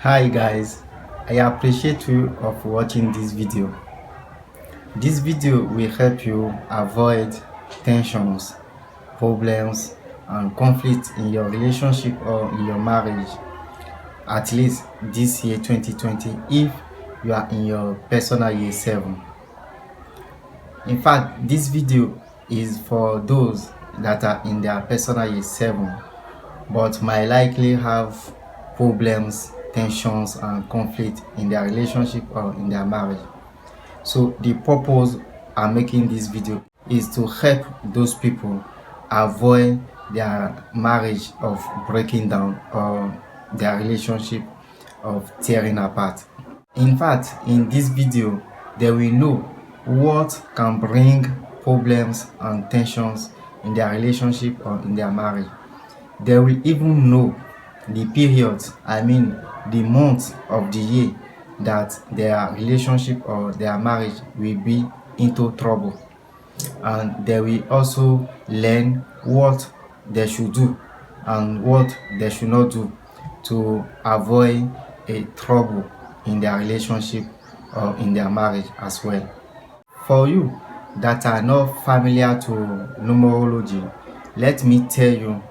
Hi guys, I appreciate you of watching this video. This video will help you avoid tensions, problems and conflict in your relationship or in your marriage, at least this year 2020 if you are in your personal year 7. In fact, this video is for those that are in their personal year 7 but might likely have problems, tensions and conflict in their relationship or in their marriage. So the purpose I'm making this video is to help those people avoid their marriage of breaking down or their relationship of tearing apart. In fact, in this video, they will know what can bring problems and tensions in their relationship or in their marriage. They will even know the periods, the months of the year that their relationship or their marriage will be into trouble. And they will also learn what they should do and what they should not do to avoid a trouble in their relationship or in their marriage as well. For you that are not familiar to numerology, let me tell you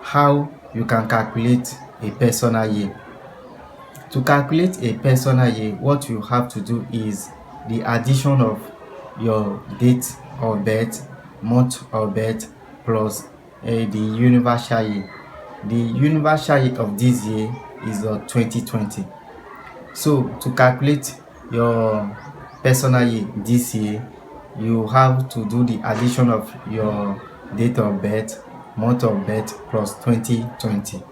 how you can calculate a personal year. To calculate a personal year, what you have to do is the addition of your date of birth, month of birth, plus the universal year. The universal year of this year is 2020. So to calculate your personal year this year, you have to do the addition of your date of birth, month of birth plus 2020.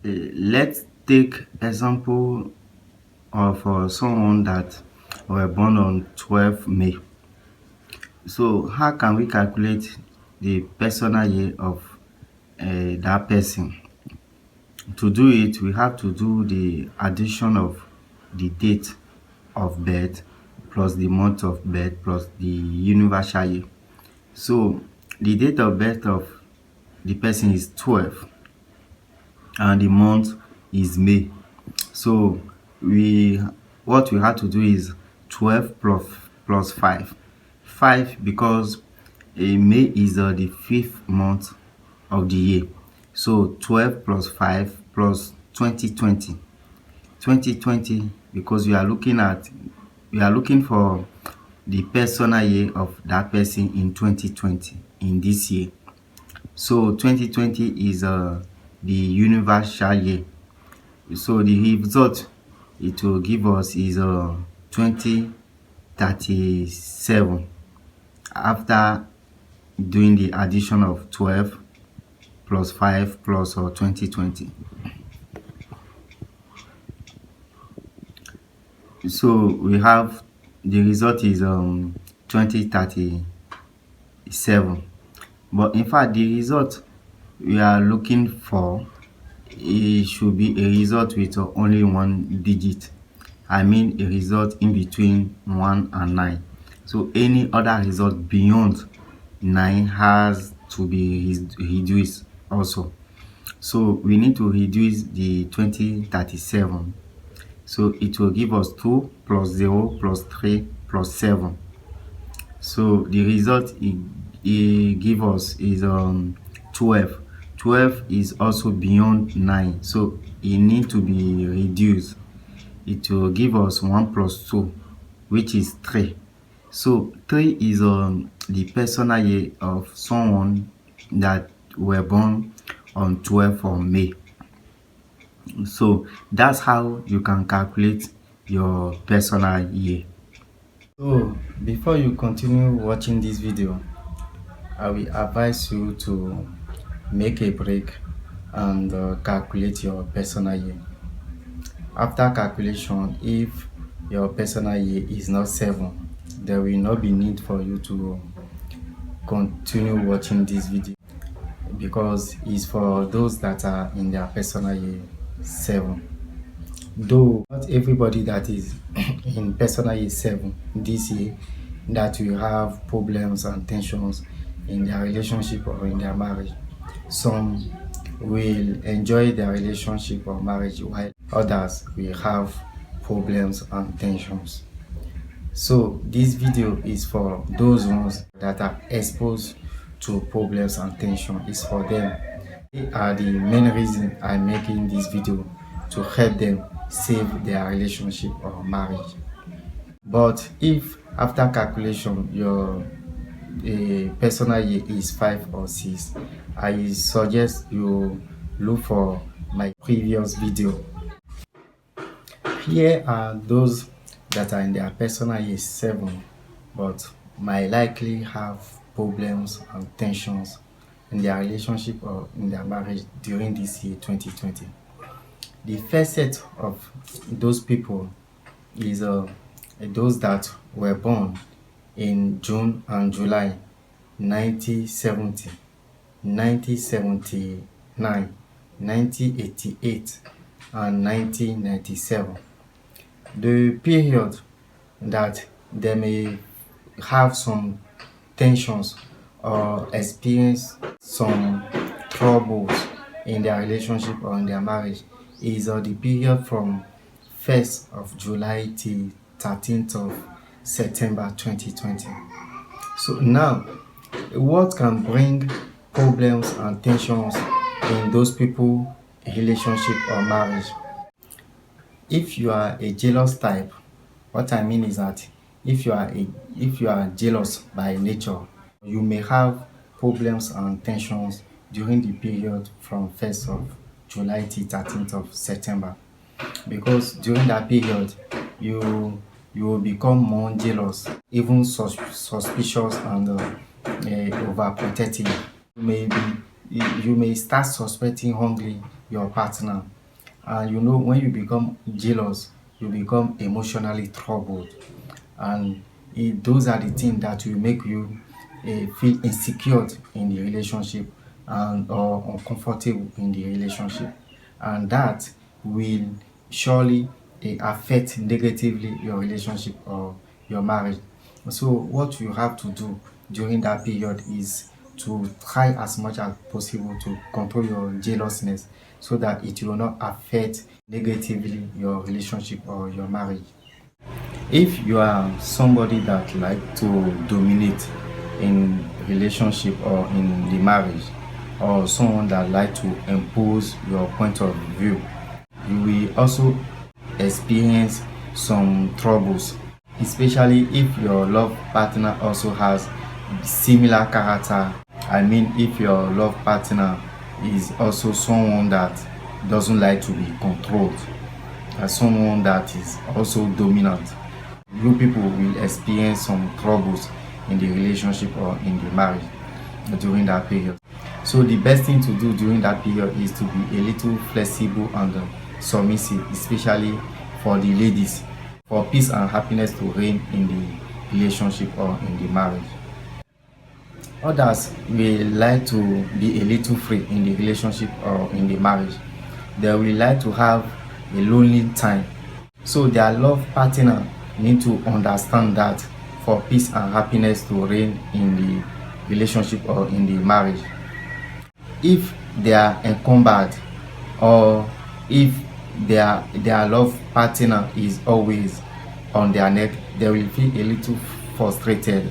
Let's take example of someone that were born on 12 May. So how can we calculate the personal year of that person? To do it, we have to do the addition of the date of birth plus the month of birth plus the universal year. So the date of birth of the person is 12 and the month is May. So what we have to do is 12 plus 5. 5 because May is the 5th month of the year. So 12 plus 5 plus 2020. 2020 because we are looking for the personal year of that person in 2020 in this year. So 2020 is the universal year. So the result it will give us is 2037 after doing the addition of 12 plus 5 plus 2020. So we have the result is 2037, but in fact the result we are looking for, it should be a result with only one digit. A result in between 1 and 9. So any other result beyond 9 has to be reduced also. So we need to reduce the 2037. So it will give us 2 plus 0 plus 3 plus 7. So the result it give us is 12. 12 is also beyond 9, so it need to be reduced. It will give us 1 plus 2, which is 3. So 3 is the personal year of someone that were born on 12th of May. So that's how you can calculate your personal year. So before you continue watching this video, I will advise you to make a break and calculate your personal year. After calculation, if your personal year is not 7, there will not be need for you to continue watching this video because it's for those that are in their personal year 7. Though not everybody that is in personal year 7 this year that will have problems and tensions in their relationship or in their marriage. Some will enjoy their relationship or marriage, while others will have problems and tensions. So this video is for those ones that are exposed to problems and tension. It's for them. They are the main reason I'm making this video, to help them save their relationship or marriage. But if after calculation your personal year is 5 or 6, I suggest you look for my previous video. Here are those that are in their personal year 7 but might likely have problems and tensions in their relationship or in their marriage during this year 2020. The first set of those people is those that were born in June and July 1970, 1979, 1988, and 1997. The period that they may have some tensions or experience some troubles in their relationship or in their marriage is the period from 1st of July till 13th of September 2020. So now, what can bring problems and tensions in those people relationship or marriage? If you are a jealous type, what I mean is that if you are jealous by nature, you may have problems and tensions during the period from 1st of July to 13th of September, because during that period you will become more jealous, even suspicious and overprotective. You may start suspecting wrongly your partner, and when you become jealous, you become emotionally troubled, and those are the things that will make you feel insecure in the relationship and or uncomfortable in the relationship, and that will surely affect negatively your relationship or your marriage. So what you have to do during that period is to try as much as possible to control your jealousness, so that it will not affect negatively your relationship or your marriage. If you are somebody that like to dominate in relationship or in the marriage, or someone that like to impose your point of view, you will also experience some troubles, especially if your love partner also has similar character. I mean, if your love partner is also someone that doesn't like to be controlled, as someone that is also dominant, you people will experience some troubles in the relationship or in the marriage during that period. So the best thing to do during that period is to be a little flexible and submissive, especially for the ladies, for peace and happiness to reign in the relationship or in the marriage. Others will like to be a little free in the relationship or in the marriage. They will like to have a lonely time. So their love partner need to understand that for peace and happiness to reign in the relationship or in the marriage, if they are encumbered, or if their love partner is always on their neck, they will feel a little frustrated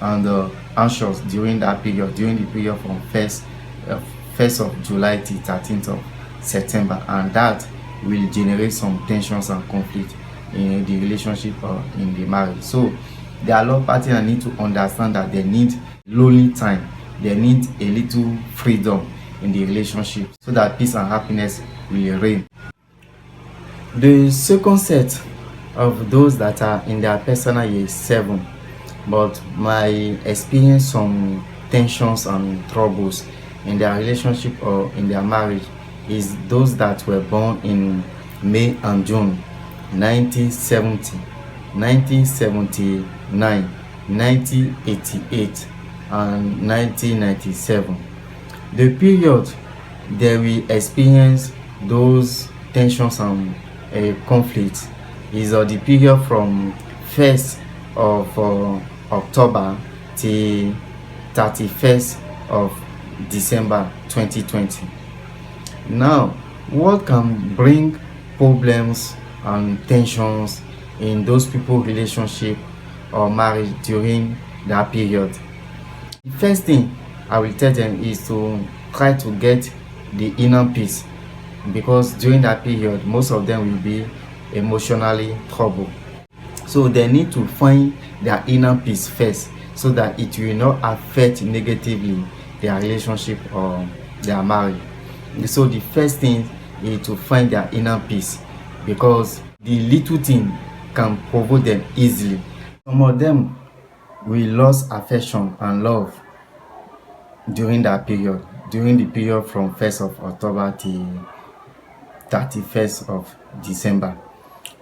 and anxious during that period, during the period from 1st of July to 13th of September, and that will generate some tensions and conflict in the relationship or in the marriage. So their love partner need to understand that they need lonely time, they need a little freedom in the relationship, so that peace and happiness will reign. The second set of those that are in their personal year 7 but might experience some tensions and troubles in their relationship or in their marriage is those that were born in May and June 1970, 1979, 1988, and 1997. The period they will experience those tensions and conflicts is the period from 1st of October till 31st of December 2020. Now, what can bring problems and tensions in those people relationship or marriage during that period? The first thing I will tell them is to try to get the inner peace, because during that period most of them will be emotionally troubled. So they need to find their inner peace first, so that it will not affect negatively their relationship or their marriage. So the first thing is to find their inner peace, because the little thing can provoke them easily. Some of them will lose affection and love during that period, during the period from 1st of October till 31st of December.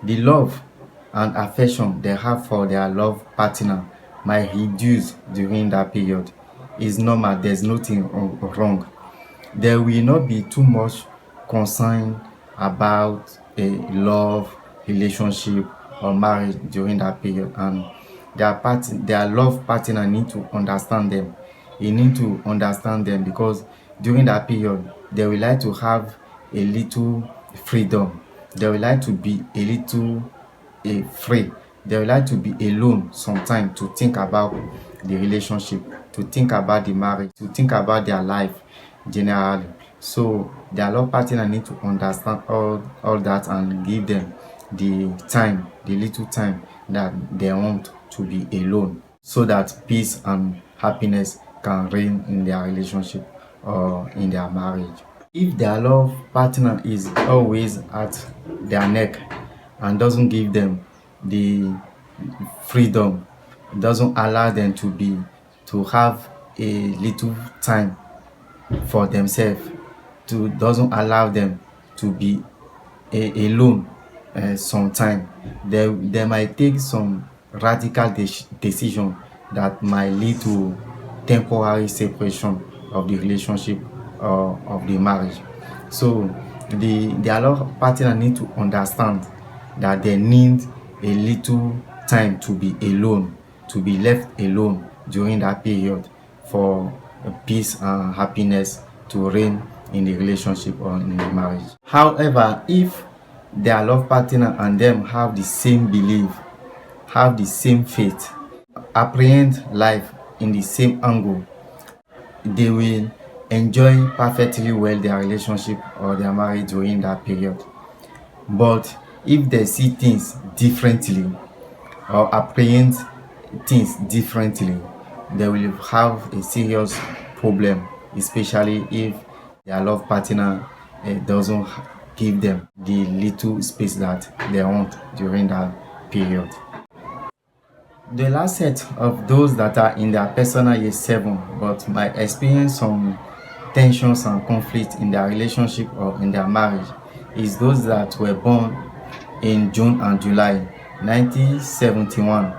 The love and affection they have for their love partner might reduce during that period. It's normal, there's nothing wrong. There will not be too much concern about a love relationship or marriage during that period, and their love partner need to understand them. You need to understand them, because during that period they will like to have a little freedom. They will like to be a little free. They would like to be alone sometime to think about the relationship, to think about the marriage, to think about their life generally. So their love partner need to understand all that and give them the time, the little time that they want to be alone, so that peace and happiness can reign in their relationship or in their marriage. If their love partner is always at their neck and doesn't give them the freedom, doesn't allow them to have a little time for themselves, to doesn't allow them to be alone sometime, they might take some radical decision that might lead to temporary separation of the relationship or of the marriage. So their love partner need to understand that they need a little time to be alone, to be left alone during that period, for peace and happiness to reign in the relationship or in the marriage. However, if their love partner and them have the same belief, have the same faith, apprehend life in the same angle, they will enjoy perfectly well their relationship or their marriage during that period. But if they see things differently or apprehend things differently, they will have a serious problem, especially if their love partner doesn't give them the little space that they want during that period. The last set of those that are in their personal year 7 but might experience some tensions and conflict in their relationship or in their marriage is those that were born in June and July 1971,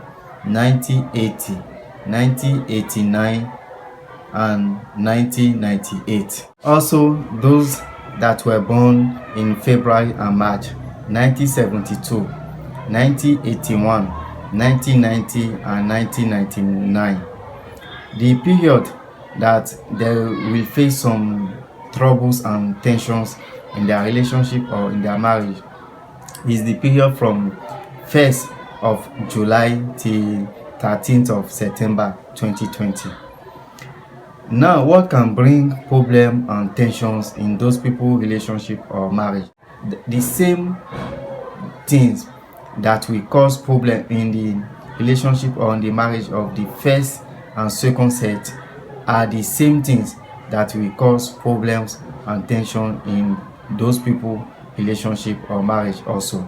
1980, 1989, and 1998. Also, those that were born in February and March 1972, 1981, 1990, and 1999. The period that they will face some troubles and tensions in their relationship or in their marriage is the period from 1st of July till 13th of September 2020. Now, what can bring problem and tensions in those people relationship or marriage? The same things that will cause problem in the relationship or in the marriage of the first and second set are the same things that will cause problems and tension in those people relationship or marriage also.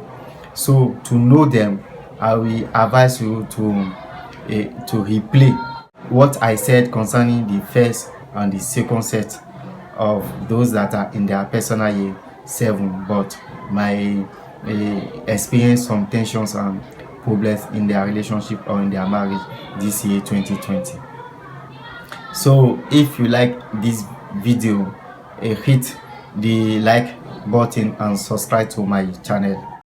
So to know them, I will advise you to replay what I said concerning the first and the second set of those that are in their personal year 7 but my experience some tensions and problems in their relationship or in their marriage this year 2020. So if you like this video, hit the like button and subscribe to my channel.